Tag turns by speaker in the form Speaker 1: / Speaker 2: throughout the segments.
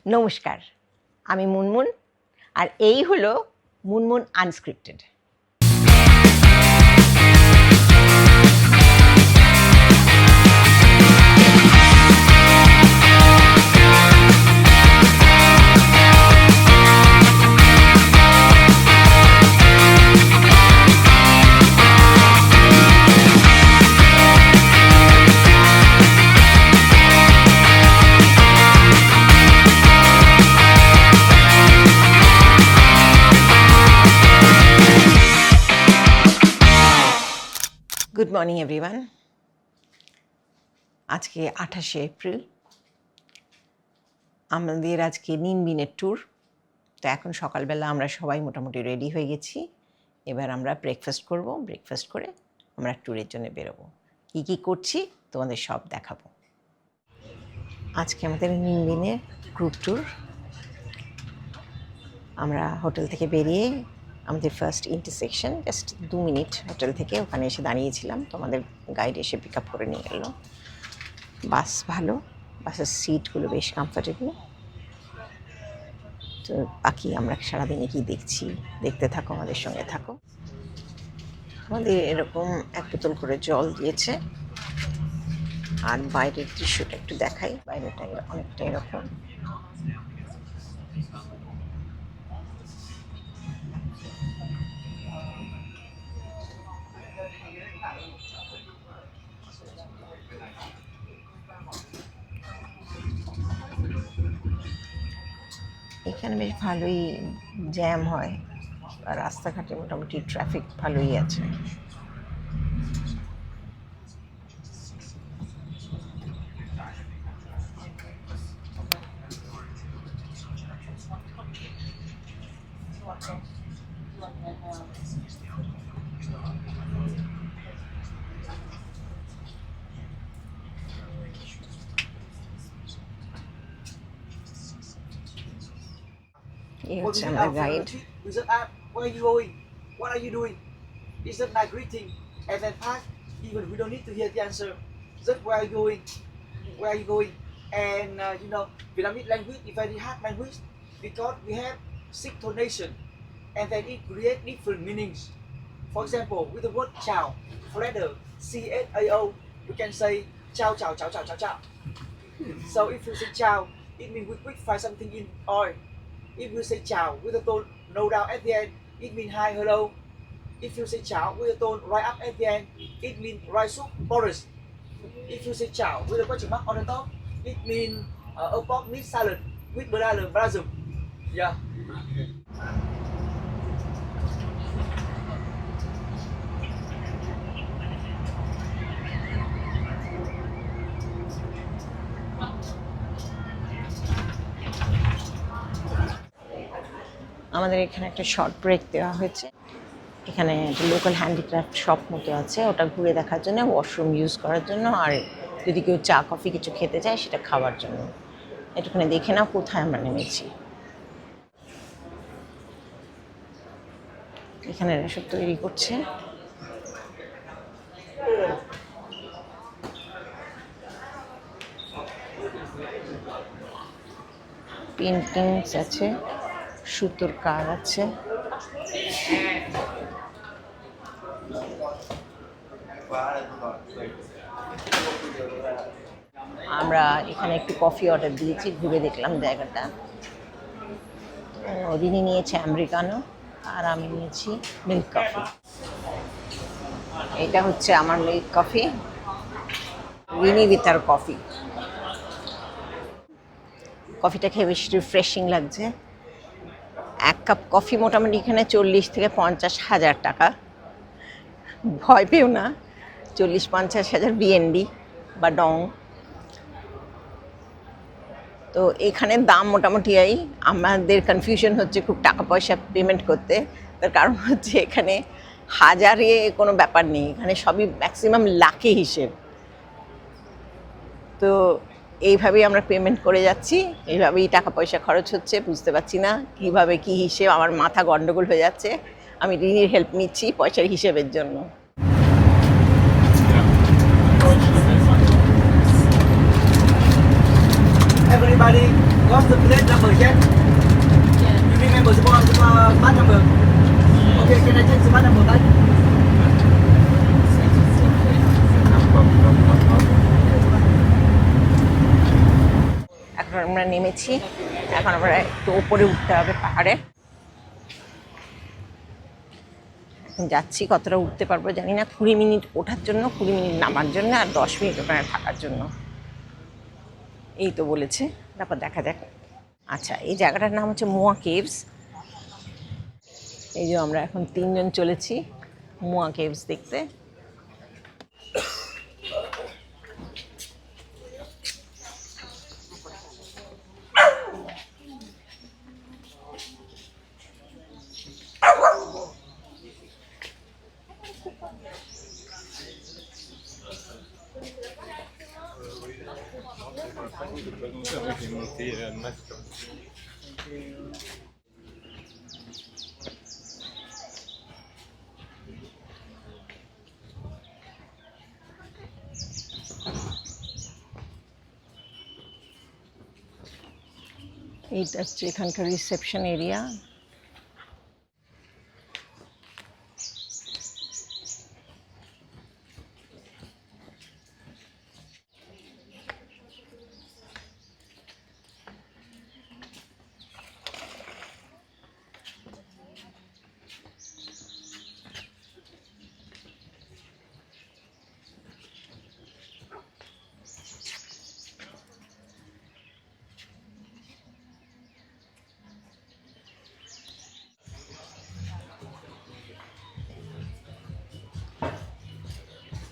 Speaker 1: নমস্কার, আমি মুনমুন, আর এই হলো Munmun unscripted. Good morning everyone. আজকে 28শে এপ্রিল, আমাদের আজকে নিমবিনের ট্যুর। তো এখন সকালবেলা আমরা সবাই মোটামুটি রেডি হয়ে গেছি। এবার আমরা ব্রেকফাস্ট করব, ব্রেকফাস্ট করে আমরা ট্যুরের জন্য বেরোবো। কী কী করছি তোমাদের সব দেখাবো। আজকে আমাদের নিমবিনের গ্রুপ ট্যুর। আমরা হোটেল থেকে বেরিয়ে আমাদের first intersection just 2 minute hotel থেকে ওখানে এসে দাঁড়িয়েছিলাম, তো আমাদের গাইড এসে পিক আপ করে নিয়ে গেল। বাস ভালো, বাসের সিটগুলো বেশ কমফোর্টেবল। তো বাকি আমরা সারাদিনে কি দেখছি দেখতে থাকো, আমাদের সঙ্গে থাকো। আমাদের এরকম 1 বোতল করে জল দিয়েছে। আর বাইরের দৃশ্যটা একটু দেখাই, বাইরেটা অনেকটা এরকম। এখানে বেশ ভালোই জ্যাম হয়, আর রাস্তাঘাটে মোটামুটি ট্রাফিক ভালোই আছে।
Speaker 2: What is it our
Speaker 1: guide.
Speaker 2: We said, where are you going? What are you doing? It's just my greeting. And then pass, even we don't need to hear the answer. Just where are you going? Where are you going? And Vietnamese language is very hard language because we have 6 tonation, and then it create different meanings. For example, with the word chào, letter C-H-A-O, we can say chào chào chào chào chào chào. So if you say chào, it means we quick find something in oil. If you say chào with a tone no down at the end, it means hi, hello. If you say chào with a tone right up at the end, it means right soup, Boris. If you say chào with a question mark on the top, it means a pork meat salad with banana blossom. Yeah.
Speaker 1: আমাদের এখানে একটা short break দেওয়া হয়েছে। এখানে একটা local handicraft shop মতো আছে, ওটা ঘুরে দেখার জন্য, ওয়াশরুম ইউজ করার জন্য, আর যদি কেউ চা কফি কিছু খেতে চায় সেটা খাওয়ার জন্য। একটুখানি দেখে নাও কোথায় আমরা নেমেছি। এখানে এরা সব তৈরি করছে। পেন্টিংস আছে, সুতোর কাজ আছে। আমরা এখানে একটু কফি অর্ডার দিয়েছি, ঘুরে দেখলাম জায়গাটা। রিনি নিয়েছে আমেরিকানো, আর আমি নিয়েছি মিল্ক কফি। এটা হচ্ছে আমার মিল্ক কফি, রিনি উইথ আর কফি। কফিটা খেয়ে বেশ রিফ্রেশিং লাগছে। 1 কাপ কফি মোটামুটি এখানে 40 থেকে 50 হাজার টাকা। ভয় পেও না, 40-50 হাজার বিএনডি বা ডং। তো এখানে দাম মোটামুটি আমাদের কনফিউশন হচ্ছে খুব টাকা পয়সা পেমেন্ট করতে। তার কারণ হচ্ছে এখানে হাজারে কোনো ব্যাপার নেই, এখানে সবই ম্যাক্সিমাম লাখে হিসেব। তো এইভাবেই আমরা পেমেন্ট করে যাচ্ছি, এইভাবেই টাকা পয়সা খরচ হচ্ছে। বুঝতে পারছি না কীভাবে কী হিসেব, আমার মাথা গন্ডগোল হয়ে যাচ্ছে। আমি রিনির হেল্প নিচ্ছি পয়সার হিসেবের জন্য।
Speaker 2: Everybody, what's the plate number?
Speaker 1: আমরা নেমেছি, এখন আমরা একটু ওপরে উঠতে হবে পাহাড়ে। এখন যাচ্ছি, কতটা উঠতে পারবো জানি না। 20 মিনিট ওঠার জন্য, 20 মিনিট নামার জন্য, আর 10 মিনিট ওখানে থাকার জন্য এই তো বলেছে। তারপর দেখা যাক। আচ্ছা, এই জায়গাটার নাম হচ্ছে মোয়া কেভস। এই যে আমরা এখন 3 জন চলেছি মোয়া কেভস দেখতে। এইটা হচ্ছে এখানকার reception area.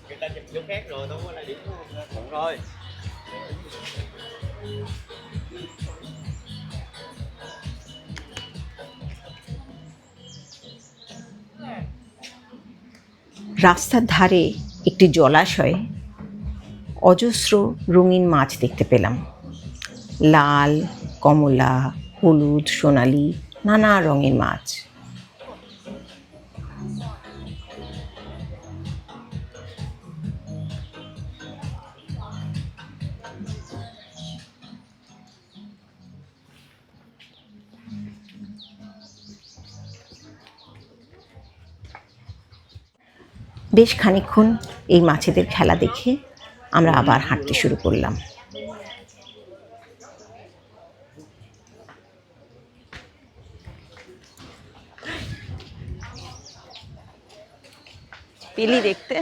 Speaker 3: Người ta chụp chỗ khác rồi, không có là điểm thuận thôi.
Speaker 1: রাস্তার ধারে একটি জলাশয়ে অজস্র রঙিন মাছ দেখতে পেলাম। লাল, কমলা, হলুদ, সোনালি, নানা রঙের মাছ। বেশ খানিকক্ষণ এই মাছেদের খেলা দেখে আমরা আবার হাঁটতে শুরু করলাম। পেলি দেখতে?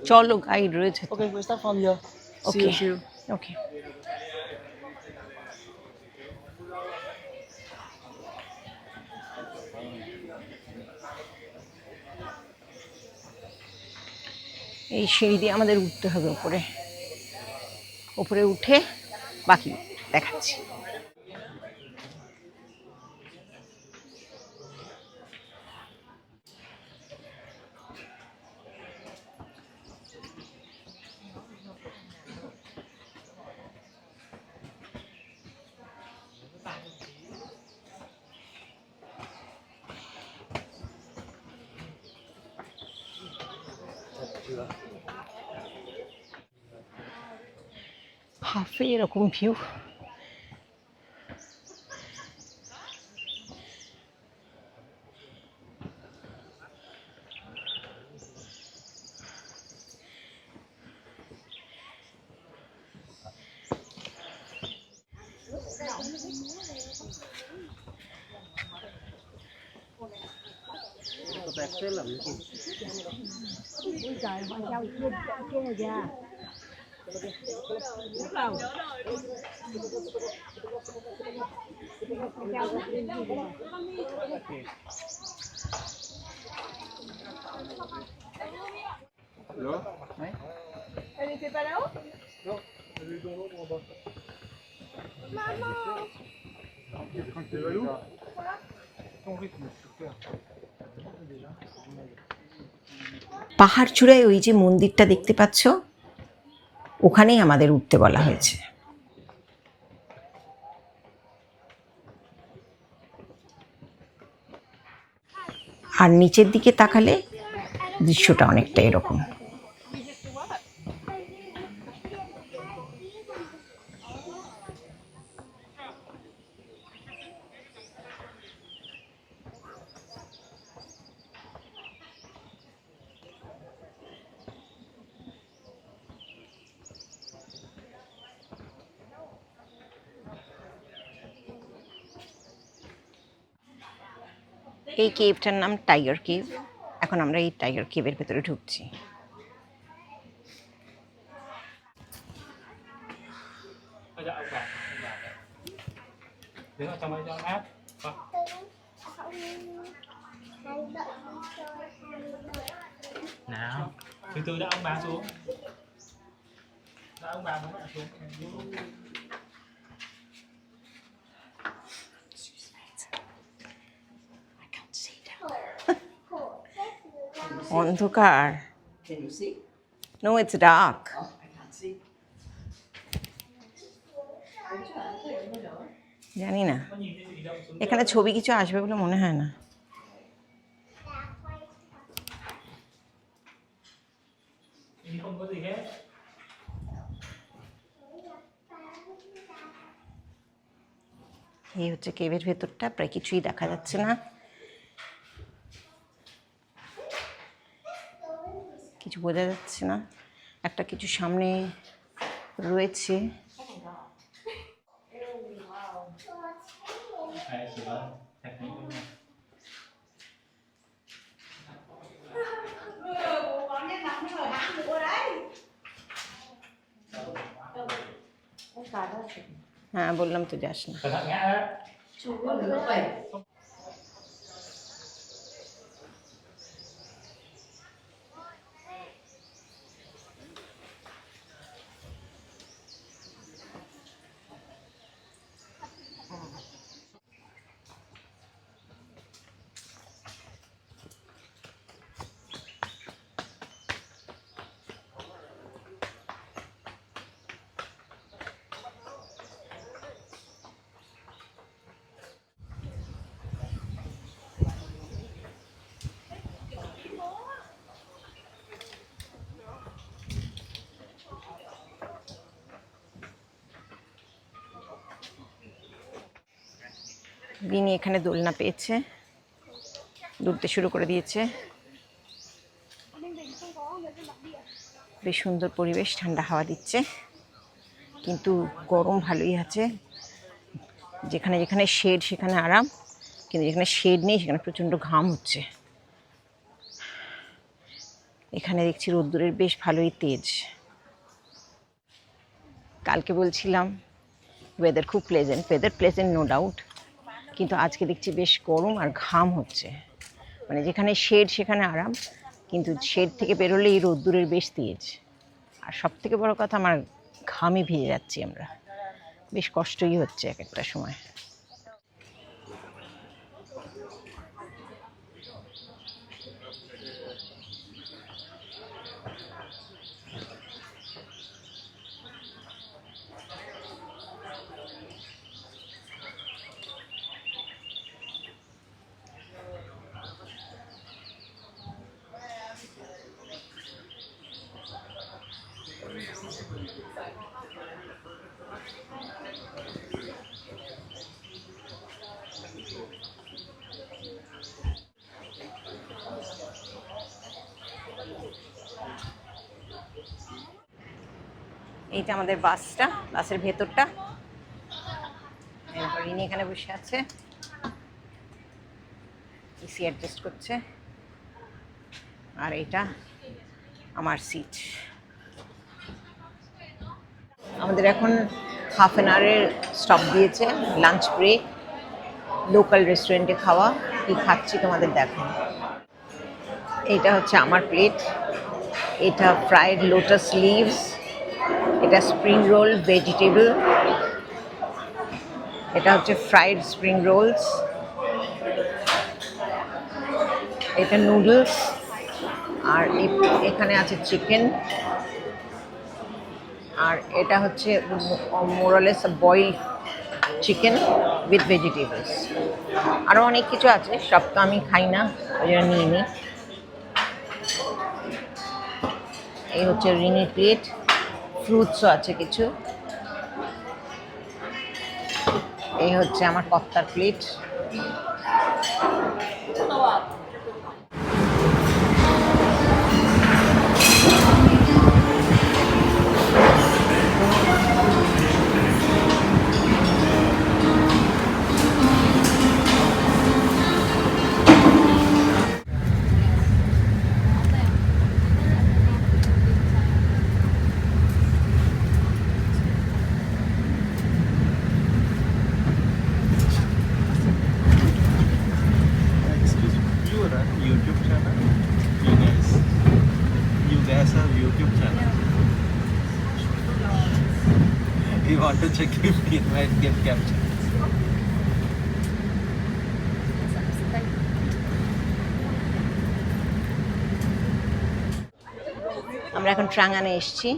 Speaker 1: চলো, গাইড রয়েছে।
Speaker 2: Okay, we'll start from here.
Speaker 1: Okay.
Speaker 2: See you.
Speaker 1: ওকে। এই সিঁড়ি দিয়ে আমাদের উঠতে হবে উপরে। উপরে উঠে বাকি দেখাচ্ছি। হাফে এরকম view.
Speaker 4: Elle n'était pas là-haut?
Speaker 2: Non, elle est dans l'autre en bas.
Speaker 4: Maman!
Speaker 2: Tranquille, Valou. Ton rythme, super.
Speaker 1: পাহাড় চূড়ায় ওই যে মন্দিরটা দেখতে পাচ্ছ, ওখানেই আমাদের উঠতে বলা হয়েছে। আর নিচের দিকে তাকালে দৃশ্যটা অনেকটা এরকম। এই কেভটার নাম টাইগার কেভ। এখন আমরা এই টাইগার কেভের ভেতরে ঢুকছি।
Speaker 5: Bây giờ ông bà đấy. Đứng ở trong đây cho nó mát. Vâng. Nào, từ từ đã ông bà xuống. Đã ông bà muốn bạn xuống.
Speaker 1: অন্ধকার।
Speaker 2: Can you see?
Speaker 1: No, it's dark.
Speaker 2: Oh, I can't see.
Speaker 1: জানি না,
Speaker 5: Có nhìn thấy gì đâu xuống.
Speaker 1: এখানে ছবি কিছু আসবে বলে মনে হয় না।
Speaker 5: Nhìn không có gì hết.
Speaker 1: এই হচ্ছে কেভের ভেতরটা, প্রায় কিছুই দেখা যাচ্ছে না, কিছু বোঝা যাচ্ছে না। একটা কিছু সামনে রয়েছে।
Speaker 5: Đấy, chỉ có thạch nhũ thôi.
Speaker 1: হ্যাঁ, বললাম তো যাস না।
Speaker 5: Cẩn thận ngã đấy.
Speaker 1: বিনি এখানে দোলনা পেয়েছে, দুলতে শুরু করে দিয়েছে। বেশ সুন্দর পরিবেশ, ঠান্ডা হাওয়া দিচ্ছে, কিন্তু গরম ভালোই আছে। যেখানে যেখানে শেড সেখানে আরাম, কিন্তু যেখানে শেড নেই সেখানে প্রচণ্ড ঘাম হচ্ছে। এখানে দেখছি রোদ্দুরের বেশ ভালোই তেজ। কালকে বলছিলাম ওয়েদার খুব pleasant, weather pleasant no doubt, কিন্তু আজকে দেখছি বেশ গরম আর ঘাম হচ্ছে। মানে যেখানে শেড সেখানে আরাম, কিন্তু শেড থেকে বেরোলে এই রোদ্দুরের বেশ তেজ। আর সব থেকে বড় কথা, আমার ঘামে ভিজে যাচ্ছি আমরা, বেশ কষ্টই হচ্ছে এক একটা সময়। এইটা আমাদের বাসটা, বাসের ভেতরটা। এরপর ইনি এখানে বসে আছে, এসি অ্যাডজাস্ট করছে, আর এটা আমার সিট। আমাদের এখন হাফ অ্যান আওয়ারের স্টপ দিয়েছে, লাঞ্চ ব্রেক। লোকাল রেস্টুরেন্টে খাওয়া, কি খাচ্ছি তোমাদের দেখো। এটা হচ্ছে আমার প্লেট, এটা ফ্রাইড লোটাস লিভস, এটা স্প্রিং রোল ভেজিটেবল, এটা হচ্ছে ফ্রাইড স্প্রিং রোলস, এটা নুডলস, আর এখানে আছে চিকেন, আর এটা হচ্ছে মোরালেস বয়েল চিকেন উইথ ভেজিটেবলস। আরও অনেক কিছু আছে, সব তো আমি খাই না, ওই জন্য নিয়ে নিই। এই হচ্ছে রিনির প্লেট, ফ্রুটসও আছে কিছু। এই হচ্ছে আমার কর্তার plate.
Speaker 2: We want to check if it might get captured.
Speaker 1: আমরা এখন ট্রাঙ্গানে এসেছি,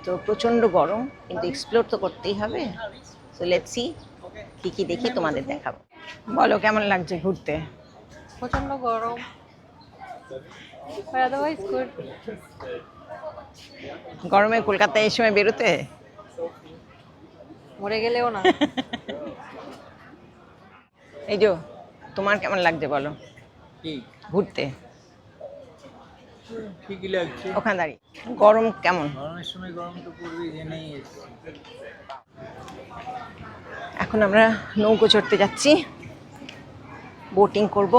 Speaker 1: তো প্রচণ্ড গরম, কিন্তু এক্সপ্লোর তো করতেই হবে। সো লেটস সি কী কী দেখি তোমাদের দেখাবো। বলো কেমন লাগছে ঘুরতে?
Speaker 6: প্রচন্ড গরম, আদারওয়াইজ গুড।
Speaker 1: গরমে কলকাতায় এই সময় বেরোতে
Speaker 6: মরে গেলেও না।
Speaker 1: এই যে তোমার কেমন লাগছে বলো
Speaker 3: কি
Speaker 1: ঘুরতে
Speaker 3: ঠিকই লাগছে।
Speaker 1: ওখানে দাঁড়িয়ে? গরম কেমন?
Speaker 3: গরমের সময় গরম তো পড়বেই, জেনেই এসছি।
Speaker 1: এখন আমরা নৌকো চড়তে যাচ্ছি, বোটিং করব।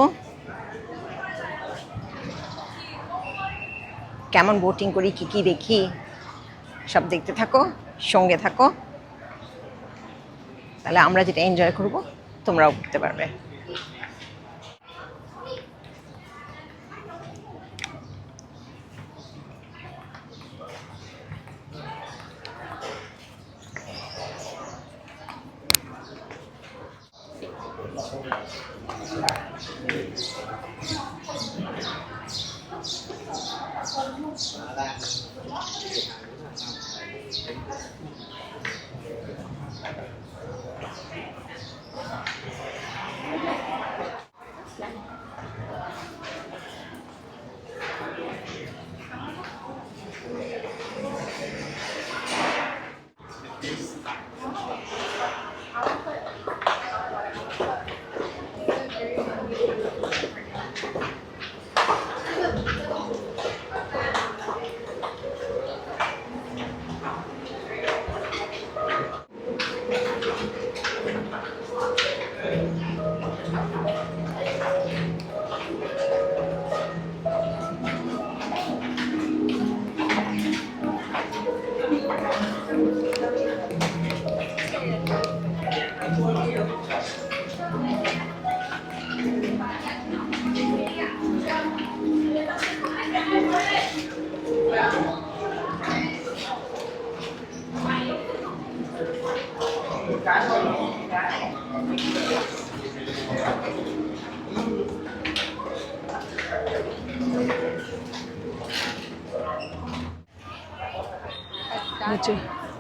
Speaker 1: কেমন বোটিং করি, কি কি দেখি, সব দেখতে থাকো, সঙ্গে থাকো, তাহলে আমরা যেটা এনজয় করব তোমরাও করতে পারবে।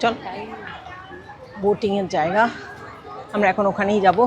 Speaker 1: চল, বোটিংয়ের জায়গা, আমরা এখন ওখানেই যাব।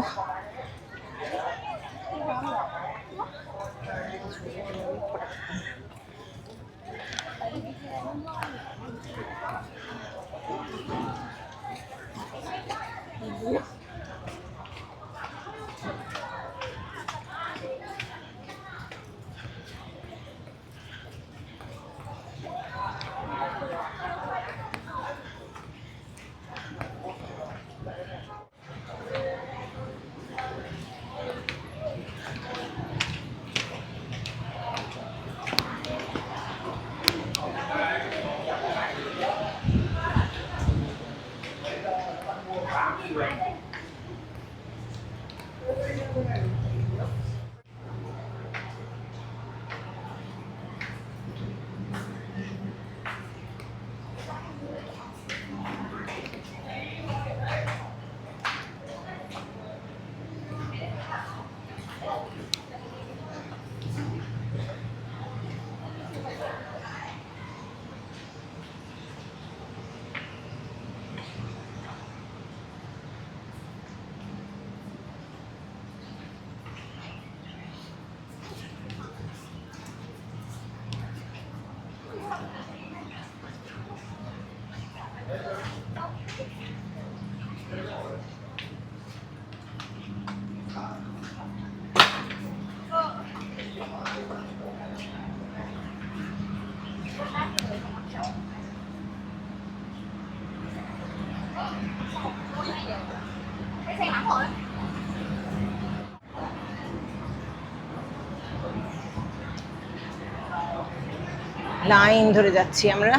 Speaker 1: লাইন ধরে যাচ্ছি আমরা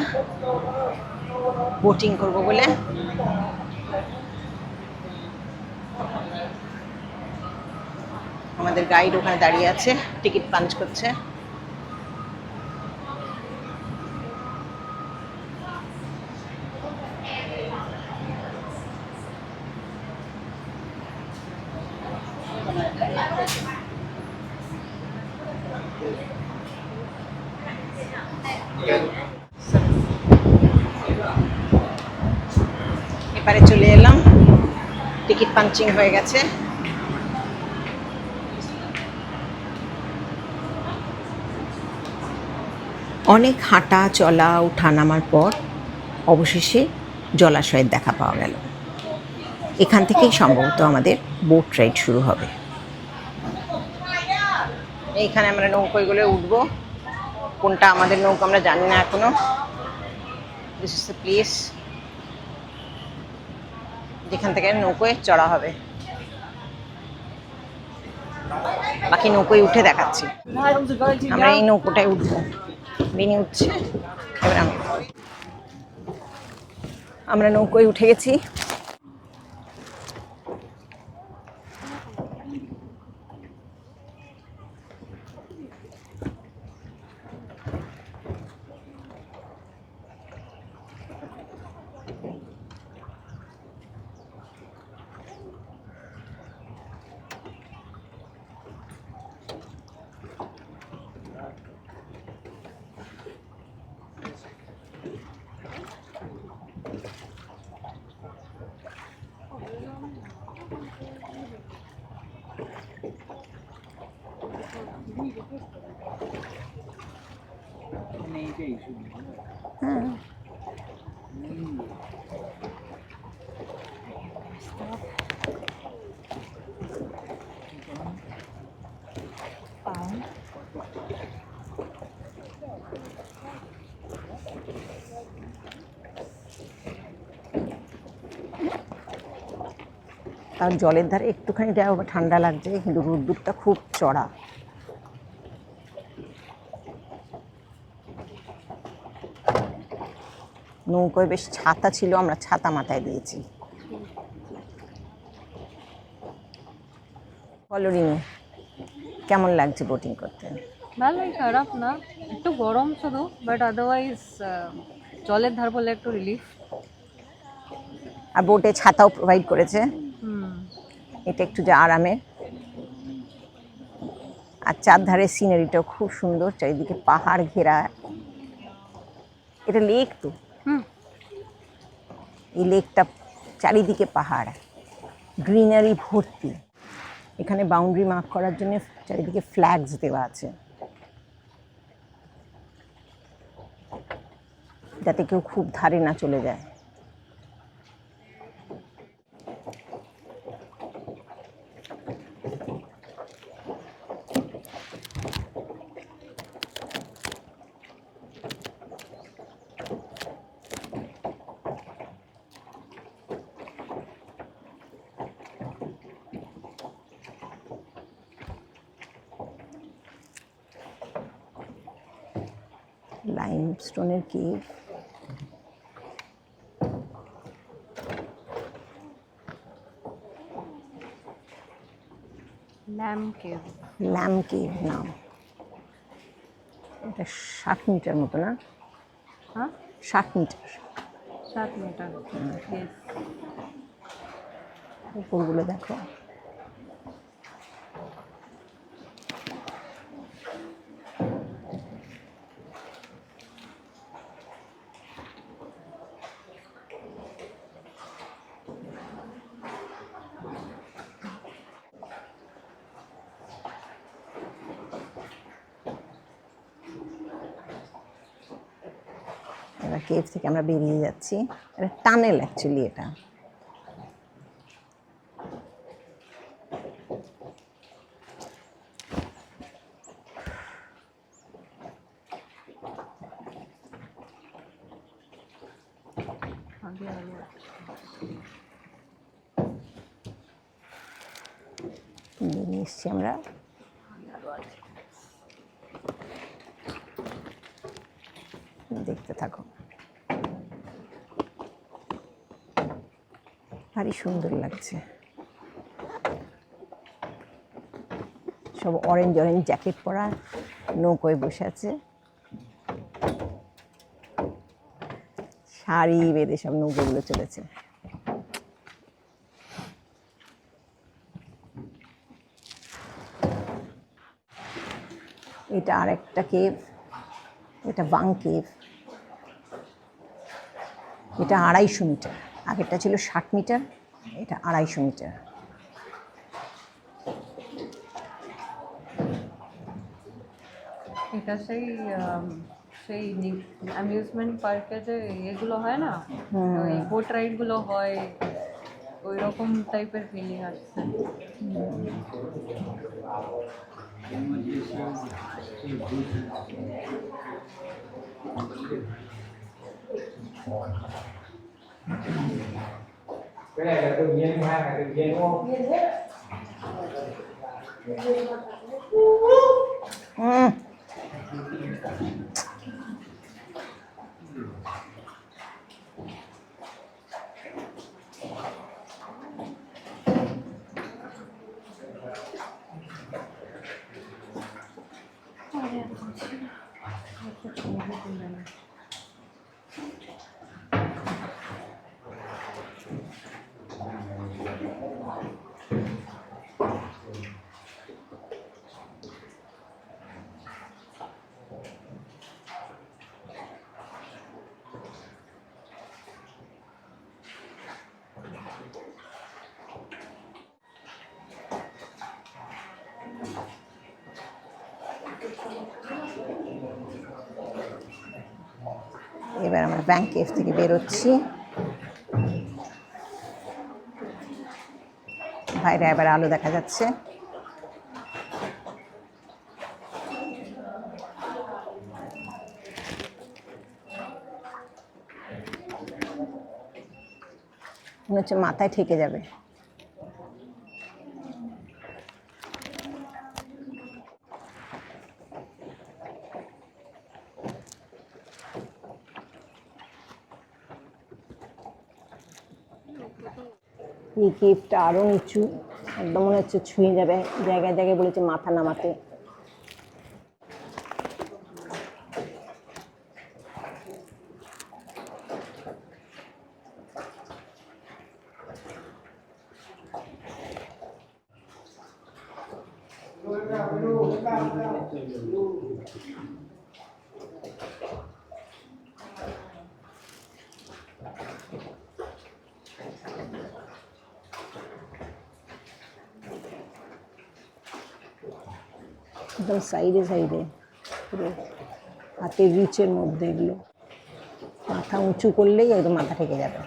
Speaker 1: বোটিং করব বলে। আমাদের গাইড ওখানে দাঁড়িয়ে আছে, টিকিট পাঞ্চ করছে। এপারে চলে এলাম, টিকিট পাঞ্চিং হয়ে গেছে। অনেক হাঁটা চলা ওঠা নামার পর অবশেষে জলাশয়ের দেখা পাওয়া গেল। এখান থেকেই সম্ভবত আমাদের বোট রাইড শুরু হবে। এইখানে আমরা নৌকোয় করে উঠবো। কোনটা আমাদের নৌকা আমরা জানি না এখনো। দিস ইজ দ্য প্লেস যেখান থেকে নৌকোয় চড়া হবে। বাকি নৌকোয় উঠে দেখাচ্ছি। আমরা এই নৌকোটায় উঠবো। বিনি উঠছে, এবার আমরা নৌকোয় উঠে গেছি। তার জলের ধারে একটুখানি যাওয়া ঠান্ডা লাগছে, কিন্তু রোদ্দুরটা খুব চড়া। নৌকোয় বেশ ছাতা ছিল, আমরা ছাতা মাথায় দিয়েছি। বলো রিনু, কেমন লাগছে বোটিং করতে?
Speaker 6: ভালোই, খারাপ না, একটু গরম শুধু, বাট আদারওয়াইজ জলের ধার বলে একটু রিলিফ।
Speaker 1: আর বোটে ছাতাও প্রোভাইড করেছে,
Speaker 6: হুম,
Speaker 1: এটা একটু যা আরামে। আর চারধারের সিনারিটাও খুব সুন্দর, চারিদিকে পাহাড় ঘেরা। এটা লেক তো,
Speaker 6: হুম,
Speaker 1: এই লেকটা চারিদিকে পাহাড়, গ্রিনারি ভর্তি। এখানে বাউন্ডারি মার্ক করার জন্য চারিদিকে ফ্ল্যাগস দেওয়া আছে, যাতে কেউ খুব ধারে না চলে যায়। লাইমস্টোনের cave,
Speaker 6: lamp cave.
Speaker 1: Lamp cave নাম। এটা 60 মিটার মতো না?
Speaker 6: হ্যাঁ,
Speaker 1: 60 মিটার।
Speaker 6: 7 মিটার। Yes.
Speaker 1: উপরগুলো দেখো। এবার কেভ থেকে আমরা বেরিয়ে যাচ্ছি। এটা টানেল অ্যাকচুয়ালি। এটা
Speaker 6: আগে আগে।
Speaker 1: বেরিয়ে এসছি আমরা। দেখতে থাকো, ভারী সুন্দর লাগছে। সব অরেঞ্জ অরেঞ্জ জ্যাকেট পরা নৌকোয় বসে আছে, সারি বেঁধে সব নৌকোগুলো চলেছে। এটা আর একটা কেভ, এটা বাং কেভ। এটা 250 মিটার। আগেরটা ছিল 60 মিটার, এটা 250 মিটার।
Speaker 6: এটা সেই সেই অ্যামিউজমেন্ট পার্কে যে এগুলো হয় না, ওই বোট রাইডগুলো হয়, ওই রকম টাইপের ফিলিং আসছে।
Speaker 5: Cái này là tự nhiên hay là tự nhiên đúng không?
Speaker 1: এবার আমরা ব্যাংক কেভ থেকে বেরোচ্ছি। বাইরে এবার আলো দেখা যাচ্ছে। মনে হচ্ছে মাথায় ঠেকে যাবে। এই কেভটা আরো নিচু, একদম মনে হচ্ছে ছুঁয়ে যাবে। জায়গায় জায়গায় বলেছে মাথা নামাতে। একদম সাইডে সাইডে, পুরো হাতের রিচের মধ্যে এগুলো। মাথা উঁচু করলেই একদম মাথা ঠেকে যাবে।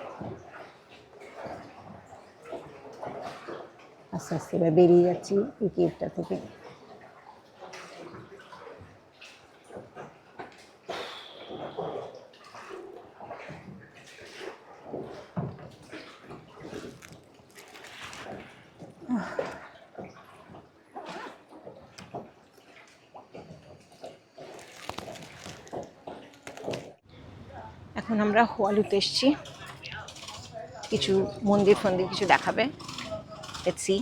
Speaker 1: আস্তে আস্তে এবার বেরিয়ে যাচ্ছি এই কেভটা থেকে। এখন আমরা হোয়ালুতে এসেছি, কিছু মন্দির ফন্দির কিছু দেখাবে। Let's see.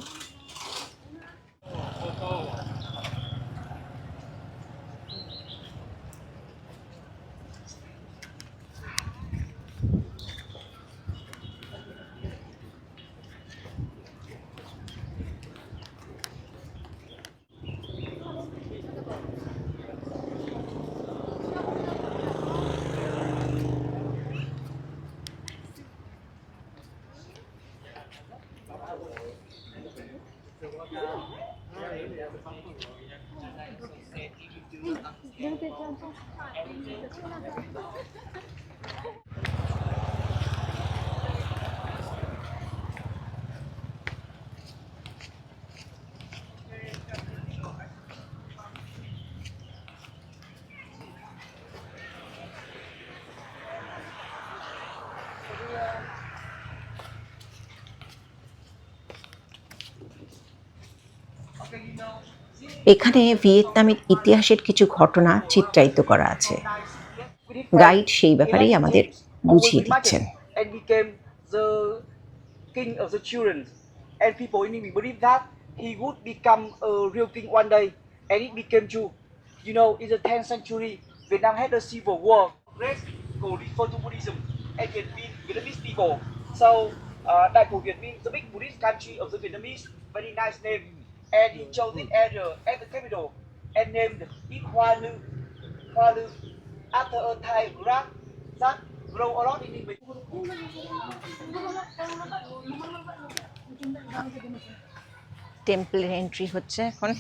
Speaker 1: এখানে ভিয়েতনামের ইতিহাসের কিছু ঘটনা চিত্রায়িত করা আছে। গাইড সেই ব্যাপারেই আমাদের বুঝিয়ে দিচ্ছেন।
Speaker 2: And became the king of the children. And people in Ninh believe that he would become a real king one day. And it became true. You know, in the 10th century, Vietnam had a civil war. Race go refer to Buddhism and Vietnamese people. So, Đại Cổ Việt means the big Buddhist country of the Vietnamese. Very nice name. And he chose this area as the capital and named it Hoa Lư. Hoa Lư after a Thai graph that grow a lot in English.
Speaker 1: টেম্পলের entry হচ্ছে এখন।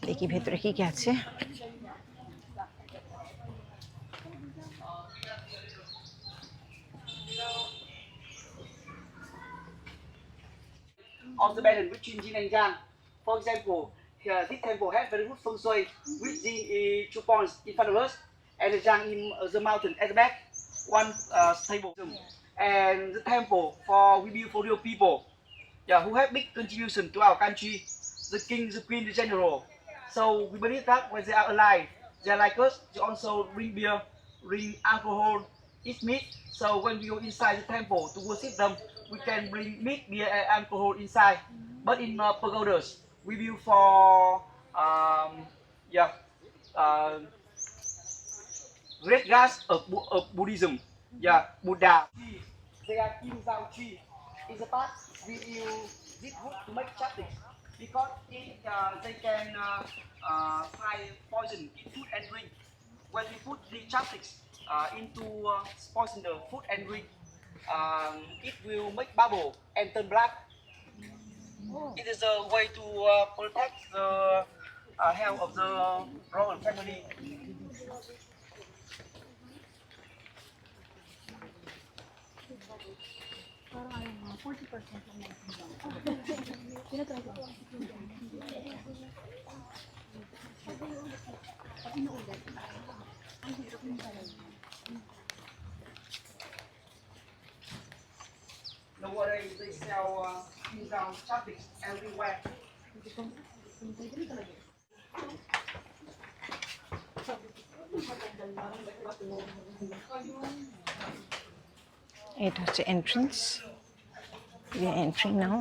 Speaker 1: দেখি ভেতরে কি কি আছে।
Speaker 2: Of the balance between yin and yang. For example, here this temple has very good feng shui with yin is 2 points in front of us and the yang in the mountain at the back, one stable. And the temple for we build for real people, yeah, who have big contribution to our country, the king, the queen, the general. So we believe that when they are alive, they are like us. They also drink beer, drink alcohol, eat meat. So when we go inside the temple to worship them, we can bring meat, beer, and alcohol inside. But in pagodas, we build for yeah, uh, red grass of Buddhism. Yeah, Buddha. They are Kim Zhao Chi. In the past, we use this wood to make chapstick because they can find poison in food and drink. When we put the chapsticks into poison the food and drink, it will make bubble and turn black. It is a way to protect the health of the royal family. Nowadays they sell chapsticks everywhere.
Speaker 1: এটা হচ্ছে entrance. We are entering now.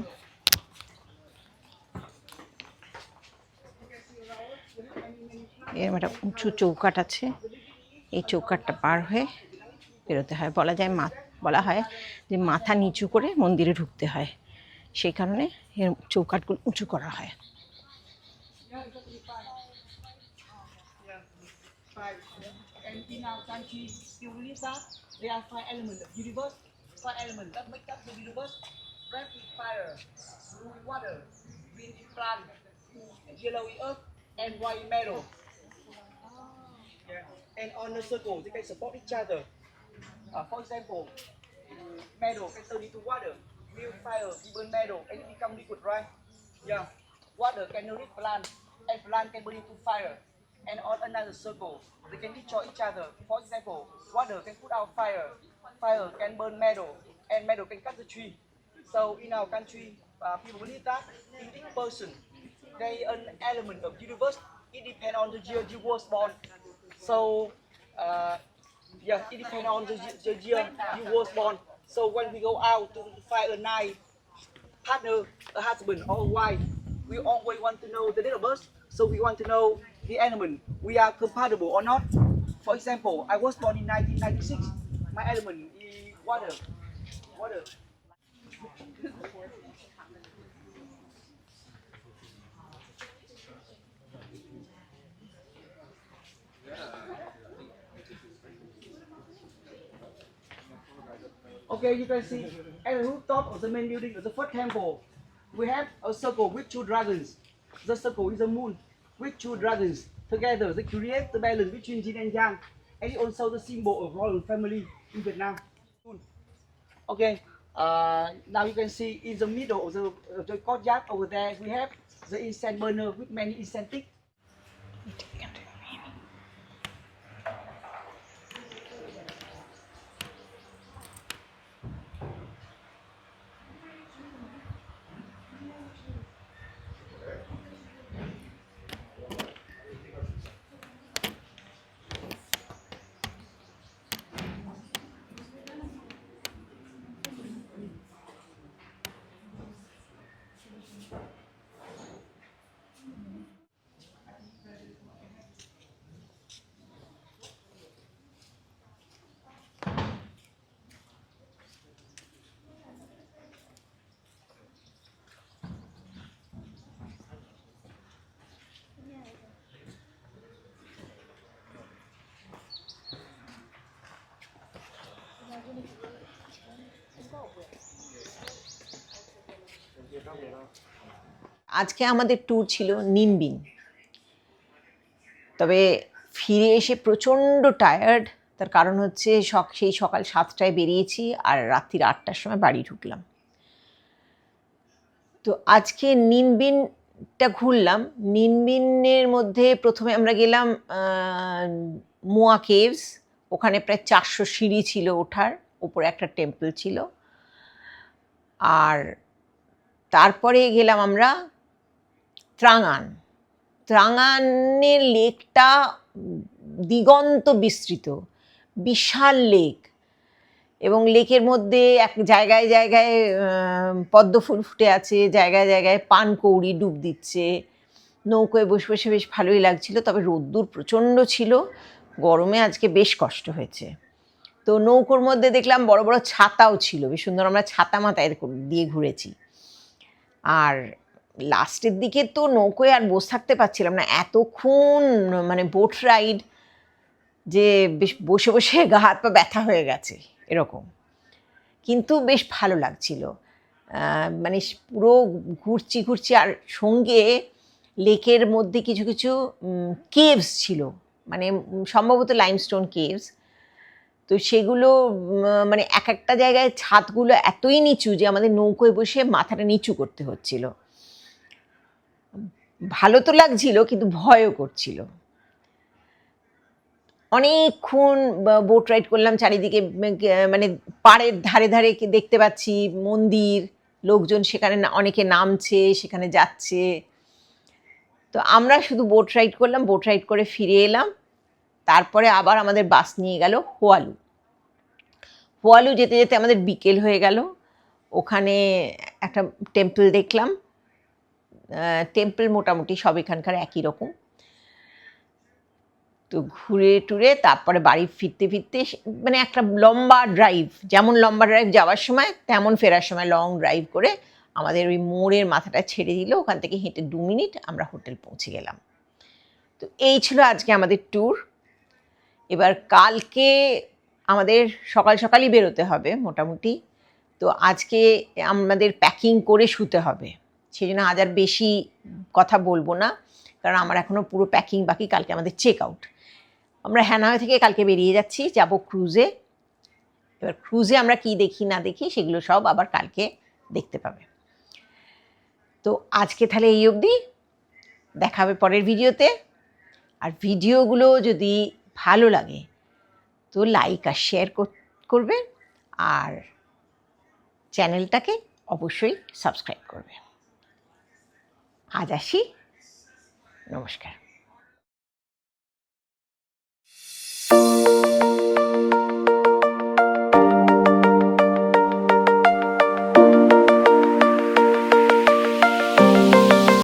Speaker 1: এরকম একটা উঁচু চৌকাঠ আছে। এই চৌকাঠটা পার হয়ে বেরোতে হয়। বলা হয় যে মাথা নিচু করে মন্দিরে ঢুকতে হয়, সেই কারণে এর চৌকাঠগুলো উঁচু করা হয়।
Speaker 2: And in our country, still believe that there are 5 elements of universe. 5 elements that make up the universe: red is fire, blue is water, green is plant, yellow is earth, and white is metal. Yeah. And on the circle, they can support each other. For example, metal can turn into water. Build fire, we burn metal, and it becomes liquid, right? Yeah. Water can nourish plant, and plant can burn into fire. And on another circle, they can destroy each other. For example, water can put out fire, fire can burn metal, and metal can cut the tree. So in our country, people believe that in each person, they are an element of universe. It depends on the year you was born. So yeah, it depends on the year you was born. So when we go out to find a nice partner, a husband or a wife, we always want to know the date of birth. So we want to know the element we are compatible or not. For example, I was born in 1996. My element is water. Water. Okay, you can see at the rooftop of the main building of the first temple, we have a circle with 2 dragons. The circle is the moon with 2 dragons. Together, they create the balance between yin and yang, and it's also the symbol of royal family in Vietnam. Okay, now you can see in the middle of the courtyard over there, we have the incense burner with many incense sticks.
Speaker 1: আজকে আমাদের tour ছিল নিনবিন। তবে ফিরে এসে প্রচণ্ড tired, তার কারণ হচ্ছে সেই সকাল 7টায় বেরিয়েছি আর রাত্রির 8টার সময় বাড়ি ঢুকলাম। তো আজকে নিনবিনটা ঘুরলাম। নিনবিনের মধ্যে প্রথমে আমরা গেলাম মোয়া কেভস। ওখানে প্রায় 400 সিঁড়ি ছিল ওঠার, উপরে একটা টেম্পল ছিল। আর তারপরে গেলাম আমরা ত্রাঙ্গান। ত্রাঙ্গানের লেকটা দিগন্ত বিস্তৃত, বিশাল লেক, এবং লেকের মধ্যে এক জায়গায় জায়গায় পদ্ম ফুল ফুটে আছে, জায়গায় জায়গায় পানকৌড়ি ডুব দিচ্ছে। নৌকোয় বসে বসে বেশ ভালোই লাগছিল, তবে রোদ্দুর প্রচণ্ড ছিল, গরমে আজকে বেশ কষ্ট হয়েছে। তো নৌকোর মধ্যে দেখলাম বড় বড় ছাতাও ছিল, বেশ সুন্দর, আমরা ছাতা মাথায় দিয়ে ঘুরেছি। আর লাস্টের দিকে তো নৌকোয় আর বসে থাকতে পারছিলাম না, এতক্ষণ মানে বোট রাইড যে বেশ বসে বসে গা হাত পা ব্যথা হয়ে গেছে এরকম, কিন্তু বেশ ভালো লাগছিল। মানে পুরো ঘুরছি আর সঙ্গে লেকের মধ্যে কিছু কিছু কেভস ছিল, মানে সম্ভবত লাইমস্টোন কেভস। তো সেগুলো মানে এক একটা জায়গায় ছাদগুলো এতই নিচু যে আমাদের নৌকোয় বসে মাথাটা নিচু করতে হচ্ছিল। ভালো তো লাগছিল কিন্তু ভয়ও করছিল। অনেকক্ষণ বোট রাইড করলাম, চারিদিকে মানে পাড়ের ধারে ধারে দেখতে পাচ্ছি মন্দির, লোকজন সেখানে অনেকে নামছে, সেখানে যাচ্ছে। তো আমরা শুধু বোট রাইড করলাম, বোট রাইড করে ফিরে এলাম। তারপরে আবার আমাদের বাস নিয়ে গেল হোয়ালু। হোয়ালু যেতে যেতে আমাদের বিকেল হয়ে গেল। ওখানে একটা টেম্পল দেখলাম। টেম্পল মোটামুটি সব এখানকার একই রকম। তো ঘুরে টুরে তারপরে বাড়ি ফিরতে ফিরতে মানে একটা লম্বা ড্রাইভ, যেমন লম্বা ড্রাইভ যাওয়ার সময় তেমন ফেরার সময় লং ড্রাইভ করে আমাদের ওই মোড়ের মাথাটা ছেড়ে দিল, ওখান থেকে হেঁটে 2 মিনিট আমরা হোটেল পৌঁছে গেলাম। তো এই ছিল আজকে আমাদের ট্যুর। এবার কালকে আমাদের সকাল সকালই বেরোতে হবে মোটামুটি। তো আজকে আমাদের প্যাকিং করে শুতে হবে, সেই জন্য আজ আর বেশি কথা বলবো না, কারণ আমার এখনও পুরো প্যাকিং বাকি। কালকে আমাদের চেক আউট। আমরা হ্যানয় থেকে কালকে বেরিয়ে যাচ্ছি, যাব ক্রুজে। এবার ক্রুজে আমরা কি দেখি না দেখি সেগুলো সব আবার কালকে দেখতে পাবে। তো আজকে তাহলে এই অবধি, দেখা হবে পরের ভিডিওতে। আর ভিডিওগুলো যদি ভালো লাগে তো লাইক আর শেয়ার করবে, আর চ্যানেলটাকে অবশ্যই সাবস্ক্রাইব করবে। আজ আসি, নমস্কার।